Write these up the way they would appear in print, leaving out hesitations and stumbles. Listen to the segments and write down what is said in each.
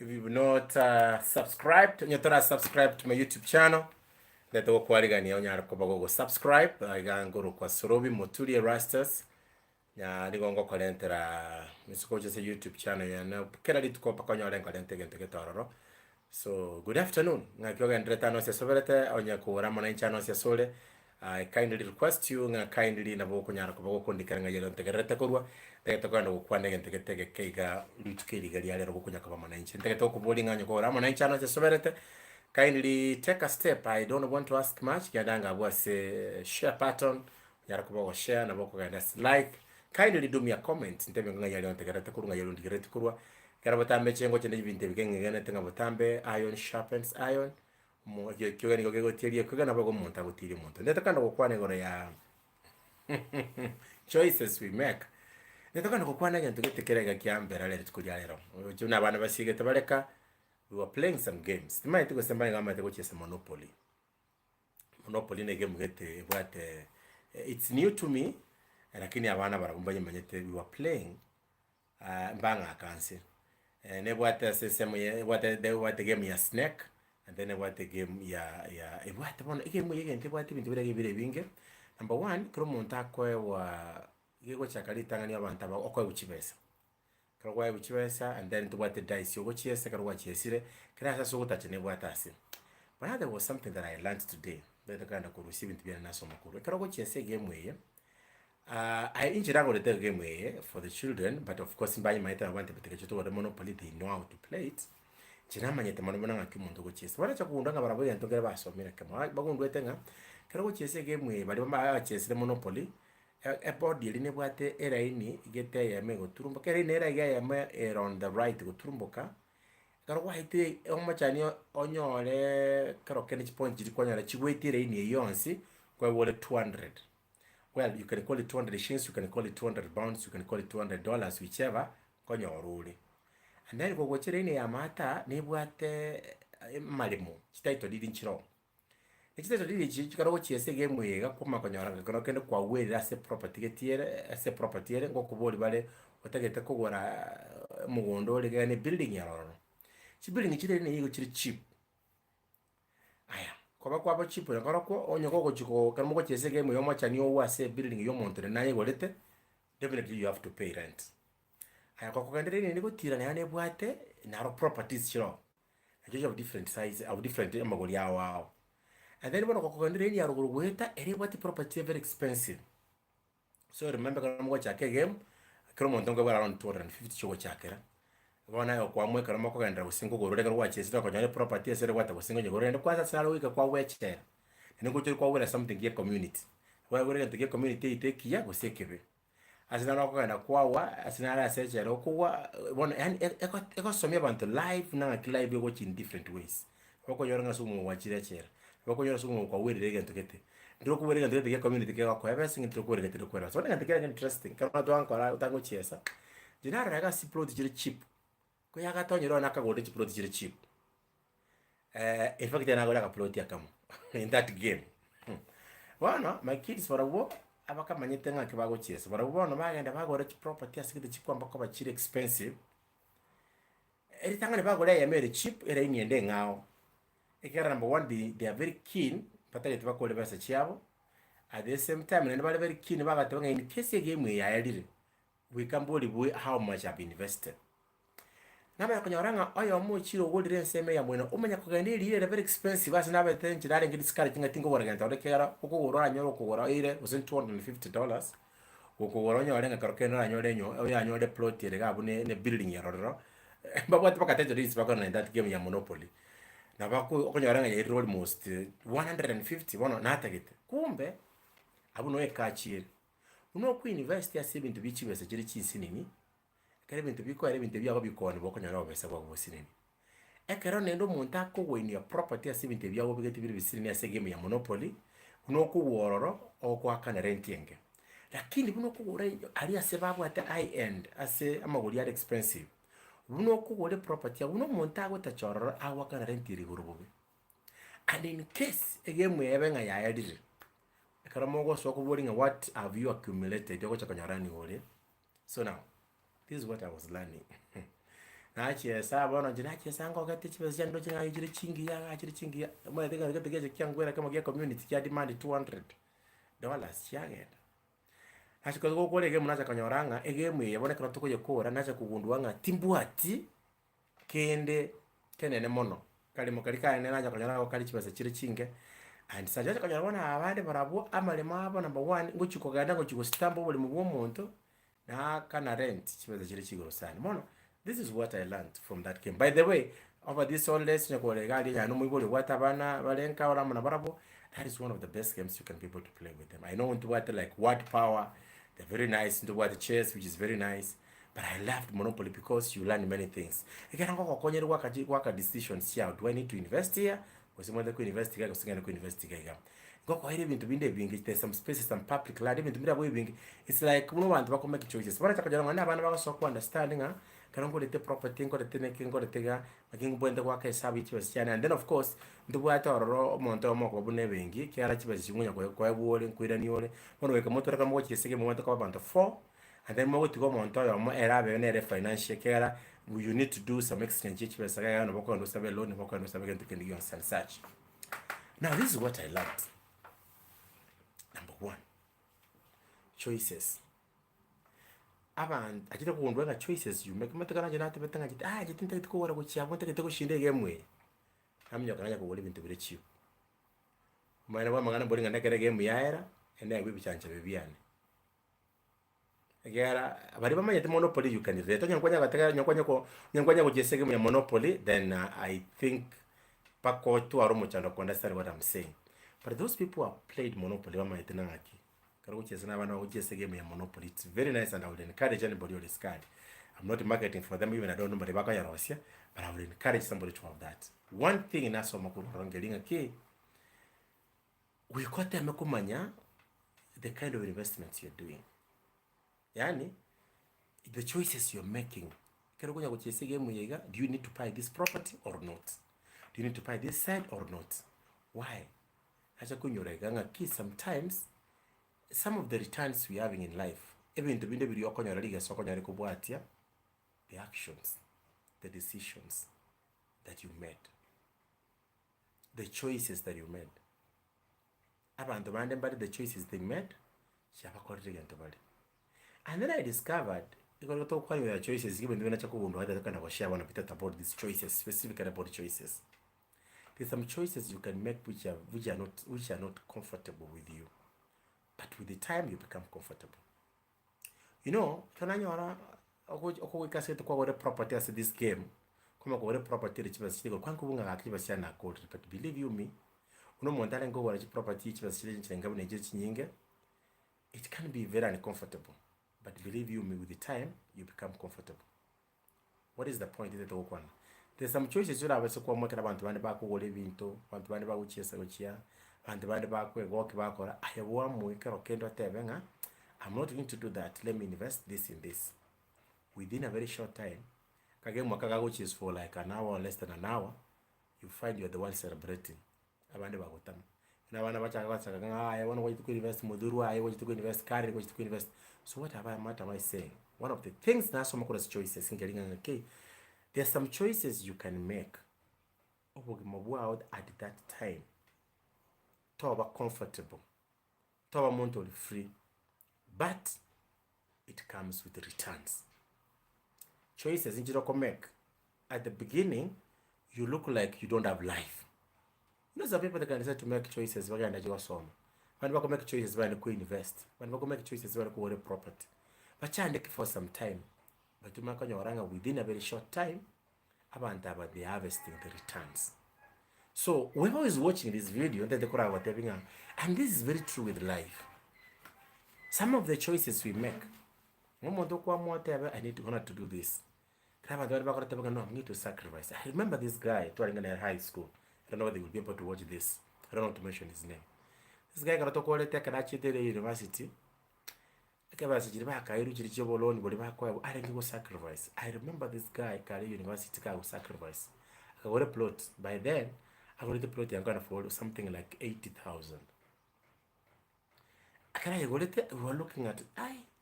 If you've not subscribed, nyotora subscribe to my YouTube channel. Neto kwariga onyara kubago subscribe. Iganguru kwa Sorobi Mutuli Erastus. Ya ligongo kolentera misuko jese YouTube channel ya na kera lituko pakonyo lengo lente gente tororo. So good afternoon. Ngakyoga ndreta no se soberete onya ko ramona channel se sole. I kindly request you kindly na boko nyara kubago kondikanga yelo ntegerete korwa. Tegetoka ndo kwane ntegete keiga lutukeli gali yale ro kunya kaba mananchi ntegeto kubolinga nyoko ra mananchi ano sesoberete kindly take a step. I don't want to ask much yadanga bwase share button yara kubago share na boko ganda like kindly do me a comment ntebe nga yale ntegerete kurunga yelo ntegerete kurwa kera botambe chengo chende binte bikenge ngene tenga botambe iron sharpens iron mo kyo ni go tirie kyo na bago monta go tirie monta ndetaka ndo kwane gore ya choices we make. Netoka nokukwana gento getekerega kiambera lero tukulia lero. Juna abana basige tabaleka. We were playing some games. Tima itiko semba ngama itiko chesa Monopoly. Monopoly ne game gete what it's new to me. Lakini abana barabumba nyamanyete we were playing mbanga kanse. Ne what sesemo ye what the game ya snake and then what the game ya what bona game ye gente what bintu bire binge. Number 1 kromonta kwe wa yego chakali tangani abantu aba okwa uchibesa karwa uchibesa and then to what the dice yogo chiese karwa chiesire kira so gutachene bwatasi. But there was something that I learned today that kind of receive into na so makuru karwa chiese game way. I injira go the game way for the children, but of course mbanye maita want to take to the Monopoly, they know how to play it. China manyete manobona ngakimuntu go chiese bana chakunda ngabarabo yantongera basomera kama bagundwe tenga karwa chiese game way bali bamba chiese Monopoly. About the line bwate era ini gete ya mego turumbo kere nera ya me on the right go turumboka karo wahite omachani onyore karo kenich point jiri kwanyara chigwetire ini yonsi kwa wole 200. Well, you can call it 200 shillings, you can call it 200 pounds, you can call it $200, whichever konyoruli. And then go wachere ini ya mata ne bwate malimo chitaito didi nchiro. Ekitezo dili chikaro chiese game yega kuma konyora kono kende kwa wera ase property ere ngo kuboli bale otagete kugora mugondo le ne building yaroro chi building chire ne yigo chiri cheap aya kwa ba cheap na ko onyo ko chiko kamo ko chiese game yo machani yo wase building yo montre na yigo lete definitely you have to pay rent aya kwa kende ne go tira ne bwate na properties chiro of different size of different magoli yawo. And then when I go under any arugweta, any what property very expensive. So remember when I watch a game, Cromon don't go around 250 show chakera. One eye or Kwame Karamoko and I was single go regular watches, look on your property, I said what I was single, you go and quite a salary kwa watch there. And go to call something get community. Where we're going to get community, take Yago Sekiri. As an alcohol and a quawa, as an area says, one and it got some about life now, live watch in different ways. Wako yoranga sumo watch that chair. Wako yoro sumo kwa wiri regen tokete ndiro ku wiri ngende community ke kwa everything ndiro ku regen kwa so ngende ke interesting kama to ankora utango chiesa dinara raga si plot jiri cheap ko yaga to nyiro naka go plot jiri cheap in fact na go la plot ya kamo in that game wana my kids for a walk abaka manyete ngake bago chiesa for a walk no magenda bago rich property asikite cheap kwamba kwa chiri expensive eri tangane bago le ya mere cheap era inyende ngao. Number 1, they are very keen, but they have called us a chiavo. At the same time, and very keen about in case a game we can believe how much I've invested. Now, when you're around, I am much you would say, me, when Omanya very expensive as another thing, that and get discouraging. I think over again, the care of Okora wasn't $250. Okoro, and a carcano, and you're the plot, the building, but what pocket is in that game, Monopoly. Na bako okonyaranga ya almost 150 wana natagete kumbe abuno ekachire uno ku university ya sebintu bichibese kiri chinsinini kare bintu biko ari bintu byabo bikone bokonyara obesa bwa bosinini ekero nendo muntu akogwini ya property ya sebintu byabo bigete biri bisinini ya game ya Monopoly uno ku wororo okwa kana renting lakini buno ku gora ari asebabu ate high end ase amaguri are expensive uno kugole property uno montago tachororo awakana rentiri gurububi. And in case again we ever nga ya edit karamogo so ko boarding what have you accumulated yoko chakanyarani wole. So now this is what I was learning. nachesa bono nje nachesa ngogete chibesa chando chinga chiri chingi ya mwe tega tega kyangwera kama ya community ya demand $200 chagenda achiko gukore game nacha kanyoranga egame yaboneka tuko yekora nacha kugundwa nga timbwati kende kenene mono kali mukali kane nacha kanyoranga kali chibesa chiri chinge and sajaja kanyorabona abandi barabo amalema abo number 1 nguchiko ganda nguchiko stambo buli mu muntu na kana rent chibesa chiri chigoro sana mono. This is what I learned from that game. By the way, over this all lesson, that is one of the best games you can be able to play with them. I know into what like word power, they're very nice, into what chess, which is very nice. But I loved Monopoly because you learn many things. Again, work a decisions here. Do I need to invest here? Or someone that could invest here, or someone could invest here. There's some spaces, some public land, even to me, it's like no one to make choices. What I understanding, karongo lete property ngo lete neki ngo lete ga makingo bwende kwa kesa bichi basiana. And then of course ndubu ata ororo monto mo ko bune bengi kyara chibazi chimunya kwa buole nkwira ni ole mono weka moto raka mo chesege mo monto kwa bantu 4 and then mo go monto yo mo era be ne financial kyara you need to do some exchange chibazi ga no boko ndo sabe loan boko ndo sabe ngento kendi yon san search. Now this is what I learned. Number 1, choices. Abantu akita kugundwa nga choices you make matakana jana tebetanga jita jitinta kitiko wara kuchya bonte kitiko shinde game amnya kana ko woli bintu birechiyo mwana wa mangana bolinga nakere game yaera enda ngwi bichanje bebiane agera bari bamanya te Monopoly you can rate nyankwanya bataka nyankwanya ko jese game ya Monopoly then I think pako tu aro mochando ko understand what I'm saying. But those people who have played Monopoly bamanya te nangaki game ya Monopoly. It's very nice and I would encourage anybody on this card. I'm not marketing for them, even I don't know but I would encourage somebody to have that. One thing in us we got them the kind of investments you're doing. Yani the choices you're making. Do you need to buy this property or not? Do you need to buy this side or not? Why? Sometimes some of the returns we're having in life, even to be the actions, the decisions that you made, the choices that you made. The choices they made, and then I discovered the choices, even when I about these choices, specifically about choices. There's some choices you can make which are not comfortable with you. But with the time you become comfortable. You know, kananyora oko kasete kwa wore property as this game. Kuma kwa wore property chibasi chiko kwangu bunga akibasi na code. But believe you me, uno montale ngo wore property chibasi chenga bune nyinge. It can be very uncomfortable. But believe you me, with the time you become comfortable. What is the point is that there's some choices you have so kwa motera abantu bande bakugole bintu, abantu bande baguchesa gochia. And bande bakwe goke bakora ahewa muikero kendo tebenga. I'm not going to do that. Let me invest this in this. Within a very short time, kage mwakaga which is for like an hour or less than an hour, you find you're the one celebrating. Abande bagotam. Na bana bacha I want to invest muduru, I want to invest carry, I want to invest. So what am I saying? One of the things na so much choices in getting okay. There's some choices you can make at that time. To comfortable, to mentally free, but it comes with returns. Choices in you make at the beginning, you look like you don't have life. You know some people that can decide to make choices when you some. When you make choices when you invest, when you make choices when you property, but you take for some time. But you make your within a very short time, about the harvesting the returns. So whoever is watching this video, and this is very true with life. Some of the choices we make, I need to do this. No, I need to sacrifice. I remember this guy in high school. I don't know whether they will be able to watch this. I don't want to mention his name. This guy got to call it university. I didn't sacrifice. I remember this guy Kali University guy who sacrifice. I got a plot. By then, I got a plot I'm gonna follow something like 80,000. We were looking at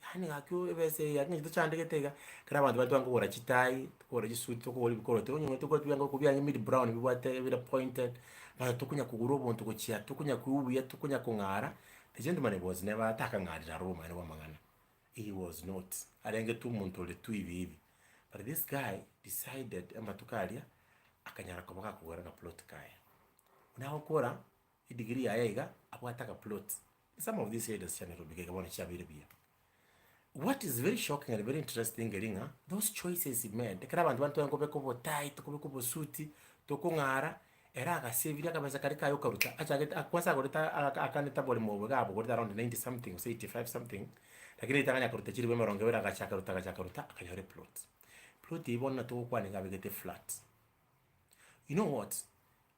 yani akyo bese yakinyi to chande getega kana abantu batu ngo ora chitai ora chisuit to ko bikoro to nyuma to ko byango ko byango mid brown bibwate bira pointed ba tukunya kuguro bonto ko chia tukunya kuubuya tukunya kungara. The gentleman was never atakangara Roma ni wamangana. He was not arenge tu muntu le tu hivi. But this guy decided amatukalia akanyara ko baka kugora ka plot kaya unaho kora degree yaiga abwataka plot. Some of these leaders channel bigega bona chabire bia. What is very shocking and very interesting gelinga those choices he made kana abantu bantu ngo beko botai to beko bosuti to kungara era akasevira kabasa karika yo karuta acha akwasa gorita akaneta bole mobo gabo gorita around 90 something or 85 something lakini itanganya karuta chiri bema rongewera akachakaruta akanyore plot ibona to kwani ngabegete flat. You know what?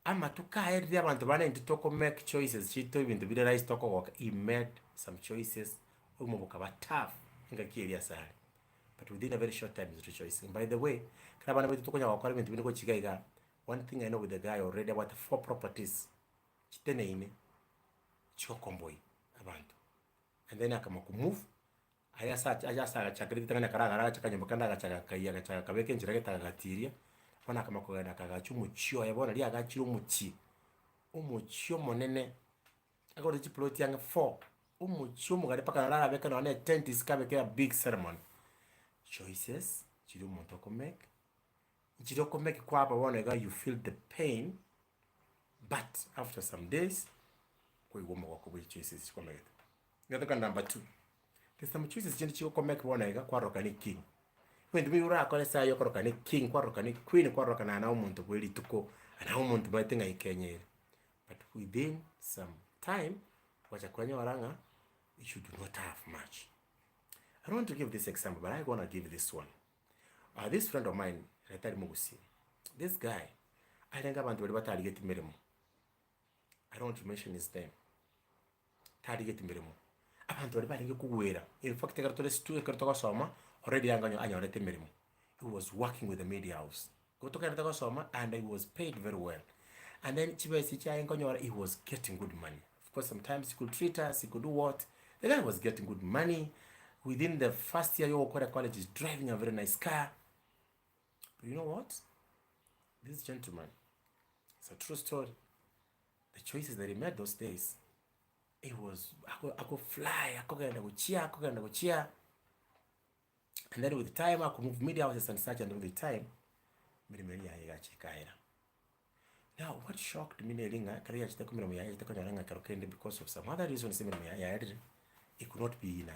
Ama tukaeri abantu bana into make choices chito ibintu bire rice toko work. He made some choices umubuka ba tough ngakiria sare. But within a very short time he's rejoicing. By the way, kana bana betu tokonya wakora bintu biniko chigaiga. One thing I know with the guy already about 4 properties. Chitene ine chiko komboi abantu. And then akama kumove ayasa chakiri tangana karagara chakanya bakanda gachaka kaiya kabeke njira getagatiria. Wana kama kugana kagachu muchio yabona lia gachiro muchi umuchio monene agora ti plot yang 4 umuchio mugare paka rara beka no ne tent is kabe ke a big ceremony choices chiro monto ko make kwa hapa wana ga you feel the pain but after some days ko igomba kwa choices ko make ngata number 2 there's some choices chiro ko make wana ga kwa roka ni king when we ura akole sa yo koroka ni king kwa roka ni queen kwa roka na umuntu kweli tuko ana umuntu batenga ikenyere. But within some time wacha kwanya waranga you should not have much. I don't want to give this example, but I'm going to give this one. This friend of mine Retari Mugusi, this guy alenga abantu bali batali mirimo. I don't want to mention his name. Tali mirimo abantu bali balinge kuwera. In fact kartole stu kartoka soma already anyorete mirimo. He was working with the media house. Kutoka kartoka soma and he was paid very well. And then chibesi cha ngonyora he was getting good money. Of course sometimes he could treat us, he could do what. The guy was getting good money. Within the first year you college is driving a very nice car. But you know what? This gentleman, it's a true story. The choices that he made those days, it was I could fly, I could go cheer. And then with time I could move media houses and such, and with the time, now what shocked me because of some other reasons it could not be in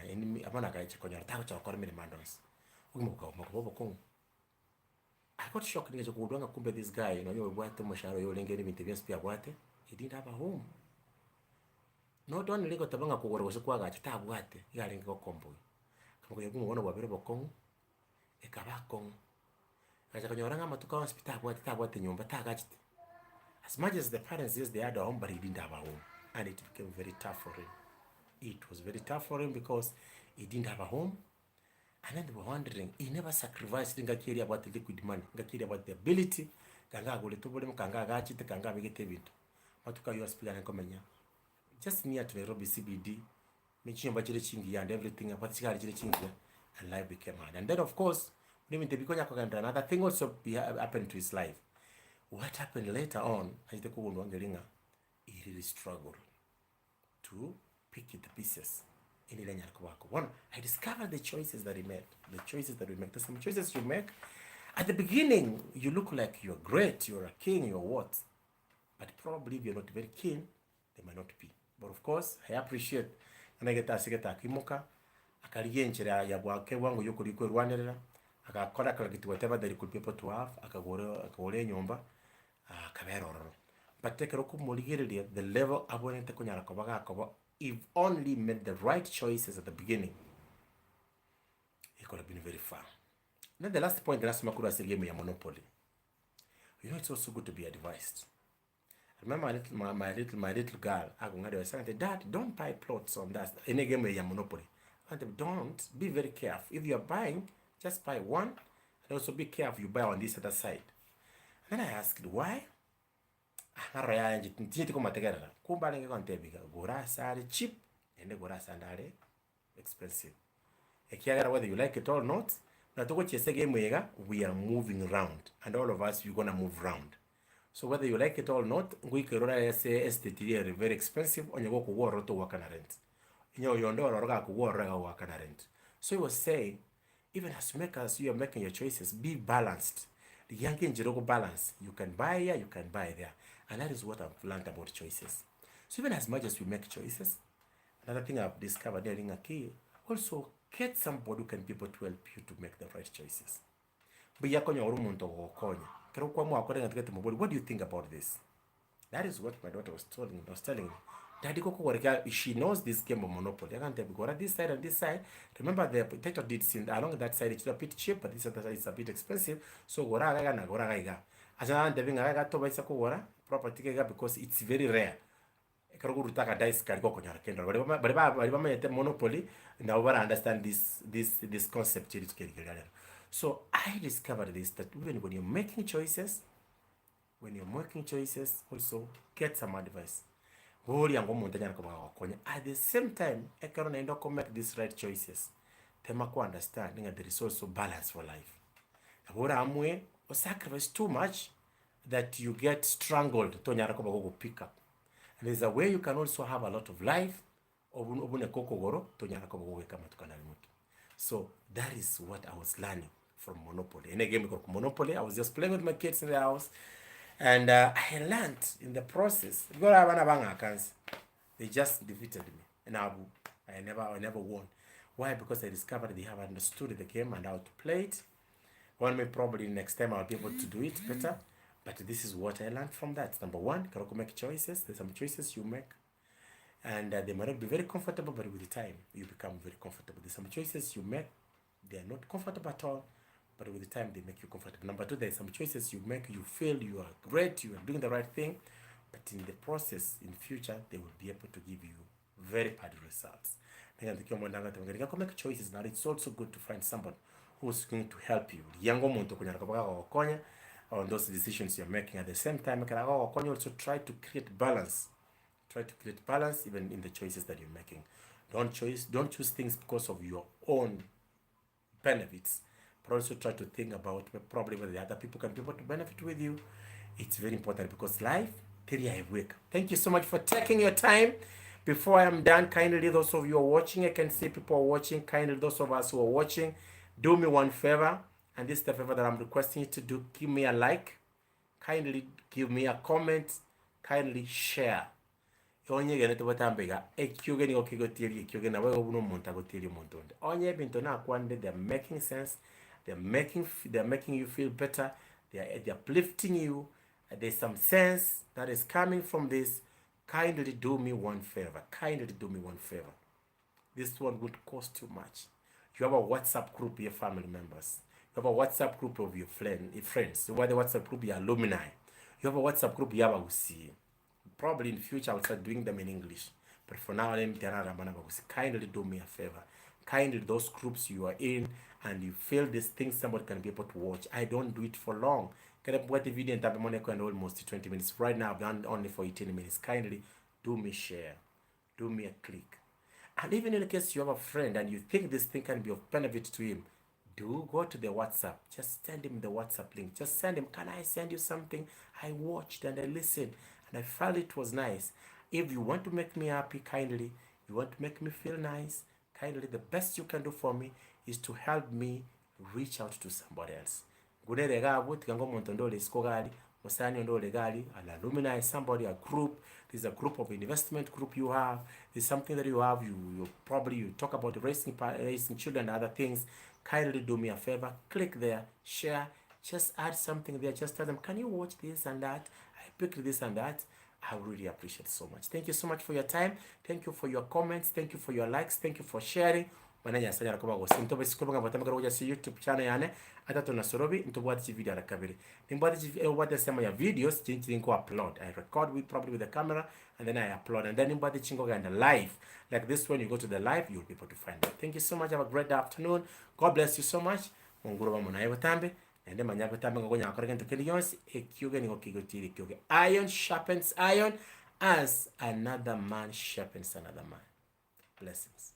I got shocked this guy, he didn't have a home. Not only got tabanga kugora was kwa gacha tabwate yalinga ko kombo kama kuona wabere bokong ekabakong gacha konyoranga matuka hospital tabwate nyumba tagachite. As much as the parents yes they had a home, but he didn't have a home, and it became very tough for him. It was very tough for him because he didn't have a home. And then they were wondering, he never sacrificed ngakiri about the liquid money, ngakiri about the ability kanga gole tobole kanga gachite kanga begete bintu matuka yo hospital nkomenya just near to Nairobi CBD michimba chile chingi and everything about chile chingi, and life became hard. And then of course when the bikonya kaganda another thing also happened to his life. What happened later on, he really struggled to pick the pieces. One, I discovered the choices that he made. The choices that we make. There's some choices you make. At the beginning, you look like you're great, you're a king, you're what? But probably if you're not very keen, they might not be. But of course, I appreciate. And I get akimuka, akaliyenchera ya bwake wangu yuko liko rwanderera, akakora kalagiti whatever that he could be able to have, akagore nyumba, akaberoro. But take a look at the level abonente kunyara kobaga koba. If only made the right choices at the beginning, it could have been very far. Then the last point, the last makuru is the game of Monopoly. You know, it's also good to be advised. I remember my little girl, I said, Dad, don't buy plots on that. In a game of Monopoly. And don't, be very careful. If you are buying, just buy one. And also be careful you buy on this other side. And then I asked, why? Gora sari cheap and the gora sandare expensive. ekiagera whether you like it or not na toko chese game ega we are moving round and all of us we're gonna move round. So whether you like it or not ngui kerora ese estate very expensive onyago kuworo to work na rent inyo yondo oroga kuworo ga work na rent. So he was saying even as makers you are making your choices, be balanced. The young in balance, you can buy here, you can buy there, and that is what I've learned about choices. So even as much as we make choices, another thing I've discovered during a key, also get somebody who can be able to help you to make the right choices. What do you think about this? That is what my daughter was telling me. Daddy Coco, she knows this game of Monopoly. I can't go this side and this side. Remember, the title did seem along that side it's a bit cheap, but this other side is a bit expensive. So Gora na Gora Gaiga. As I'm having a gato by Sakura property because it's very rare. Karugutaka dice can go on your candle. But if Monopoly, now I understand this concept. So I discovered this that even when you're making choices, also get some advice. At the same time, I can make these right choices. Temako understand there is also balance for life. Or sacrifice too much that you get strangled to pick up. And there's a way you can also have a lot of life. So that is what I was learning from Monopoly. In a game called Monopoly, I was just playing with my kids in the house. And I learned in the process. They just defeated me. And I never won. Why? Because I discovered they have understood the game and how to play it. One may probably next time I'll be able to do it better. But this is what I learned from that. Number one, you can make choices. There's some choices you make. And they might not be very comfortable, but with the time, you become very comfortable. There's some choices you make. They are not comfortable at all. But with the time, they make you comfortable. Number two, there's some choices you make, you feel you are great, you are doing the right thing. But in the process, in future, they will be able to give you very bad results. Make choices now. It's also good to find someone who's going to help you. On those decisions you're making. At the same time, also try to create balance. Try to create balance even in the choices that you're making. Don't choose things because of your own benefits, but also try to think about probably whether the other people can be able to benefit with you. It's very important because life, thank you so much for taking your time. Before I am done, kindly those of you who are watching, I can see people are watching, kindly those of us who are watching, do me one favor, and this is the favor that I'm requesting you to do. Give me a like, kindly give me a comment, kindly share. Onye gene to batambega ekyoge ni okigotiri ekyoge na wewe uno muntu agotiri muntu onde onye bintu na kwande they're making sense, they're making you feel better, they're uplifting you. There's some sense that is coming from this. Kindly do me one favor. This one would cost too much. You have a WhatsApp group of your family members. You have a WhatsApp group of your friends. You have a WhatsApp group of your alumni. You have a WhatsApp group you have. Probably in future I'll start doing them in English. But for now, kindly do me a favor. Kindly those groups you are in and you feel these things somebody can be able to watch. I don't do it for long. Can I put the video and almost 20 minutes? Right now I've done only for 18 minutes. Kindly do me share. Do me a click. And even in case you have a friend and you think this thing can be of benefit to him, do go to the WhatsApp. Just send him the WhatsApp link. Just send him, can I send you something? I watched and I listened and I felt it was nice. If you want to make me happy, kindly, you want to make me feel nice, kindly, the best you can do for me is to help me reach out to somebody else. An alumni, somebody, a group. There's a group of investment group you have. There's something that you have. You talk about raising children and other things. Kindly do me a favor. Click there, share. Just add something there. Just tell them, can you watch this and that? I picked this and that. I really appreciate it so much. Thank you so much for your time. Thank you for your comments. Thank you for your likes. Thank you for sharing. Mananya sanya rakoba go sinto besikolonga batama karo si YouTube channel yane ata tuna sorobi ntobwati video ara kabiri nimbwati wata sema ya videos chinchi nko upload. I record probably with the camera and then I upload and then nimbwati chingo ga live like this. When you go to the live you'll be able to find it. Thank you so much. Have a great afternoon. God bless you so much. Munguru bamu naye batambe ende manya batambe ngonya akorega ntokeli yonsi ekyoge ni okigotiri ekyoge. Iron sharpens iron as another man sharpens another man. Blessings.